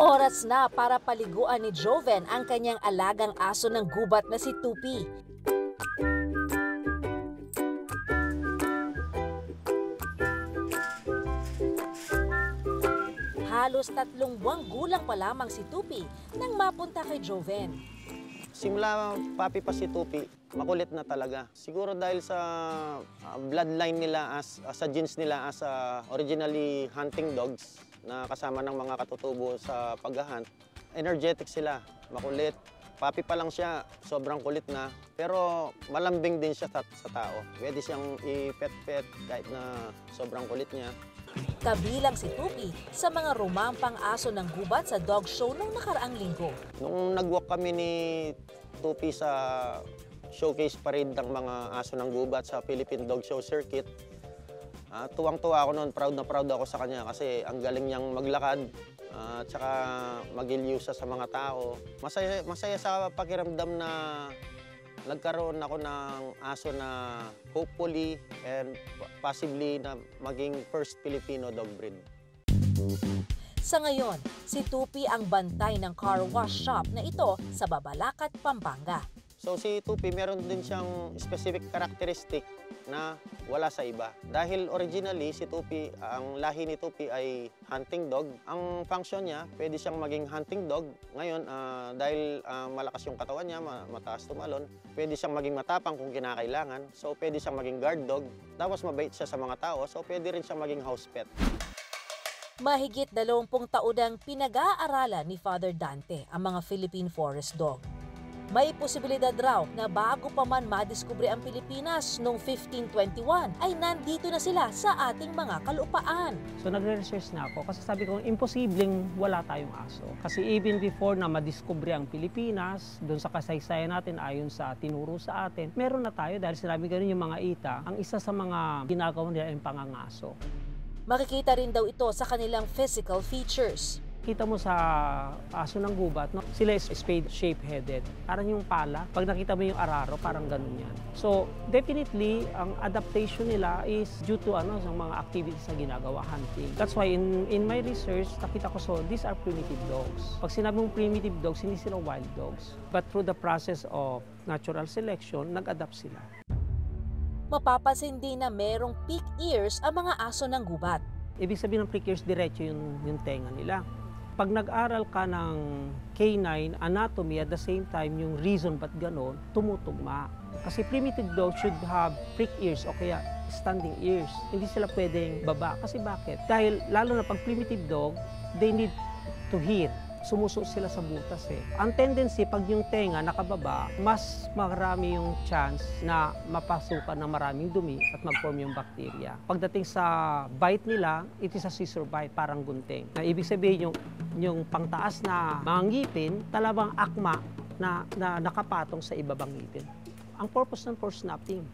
Oras na para paliguan ni Joven ang kanyang alagang aso ng gubat na si Tupi. Halos 3 buwang gulang pa lamang si Tupi nang mapunta kay Joven. Simula papi pa si Tupi, makulit na talaga. Siguro dahil sa bloodline nila, sa genes nila as originally hunting dogs na kasama ng mga katutubo sa paghahunt. Energetic sila, makulit. Papi pa lang siya, sobrang kulit na. Pero malambing din siya sa tao. Pwede siyang i-pet-pet kahit na sobrang kulit niya. Kabilang si Tupi sa mga rumampang aso ng gubat sa dog show nung nakaraang linggo. Nung nag-walk kami ni Tupi sa showcase parade ng mga aso ng gubat sa Philippine Dog Show Circuit, tuwang-tuwa ako noon, proud na proud ako sa kanya kasi ang galing niyang maglakad at saka mag-ilyusa sa mga tao. Masaya sa pakiramdam na nagkaroon ako ng aso na hopefully and possibly na maging first Filipino dog breed. Sa ngayon, si Tupi ang bantay ng car wash shop na ito sa Babalacat, Pampanga. So si Tupi meron din siyang specific characteristic na wala sa iba. Dahil originally si Tupi, ang lahi ni Tupi ay hunting dog. Ang function niya, pwede siyang maging hunting dog. Ngayon, dahil malakas yung katawan niya, mataas tumalon, pwede siyang maging matapang kung kinakailangan. So pwede siyang maging guard dog. Tapos mabait siya sa mga tao, so pwede rin siyang maging house pet. Mahigit 20 taon ang pinag-aaralan ni Father Dante ang mga Philippine Forest Dog. May posibilidad raw na bago pa man madiskubre ang Pilipinas noong 1521 ay nandito na sila sa ating mga kalupaan. So nagre-research na ako kasi sabi ko imposibleng wala tayong aso. Kasi even before na madiskubre ang Pilipinas, doon sa kasaysayan natin ayon sa tinuro sa atin, meron na tayo dahil sinabi ganun yung mga ita, ang isa sa mga ginagawa nila ay pangangaso. Makikita rin daw ito sa kanilang physical features. Kita mo sa aso ng gubat, no? Sila is spade shape-headed. Parang yung pala, pag nakita mo yung araro, parang ganun yan. So, definitely, ang adaptation nila is due to sa mga activities na ginagawa, hunting. That's why in my research, nakita ko, so these are primitive dogs. Pag sinabi mong primitive dogs, hindi sila wild dogs. But through the process of natural selection, nag-adapt sila. Mapapansin din na merong peak ears ang mga aso ng gubat. Ibig sabihin ng prick ears, diretso yung tenga nila. Pag nag-aral ka ng canine anatomy, at the same time, yung reason ba't gano'n, tumutugma. Kasi primitive dogs should have prick ears o kaya standing ears. Hindi sila pwedeng baba. Kasi bakit? Dahil lalo na pag primitive dog, they need to hit. Sumuso sila sa butas eh. Ang tendency, pag yung tenga nakababa, mas marami yung chance na mapasukan ng maraming dumi at mag-form yung bacteria. Pagdating sa bite nila, it is a scissor bite, parang gunting. Na ibig sabihin yung pangtaas na mga ngipin, talagang akma na nakapatong sa ibabang ngipin. Ang purpose ng for snapping.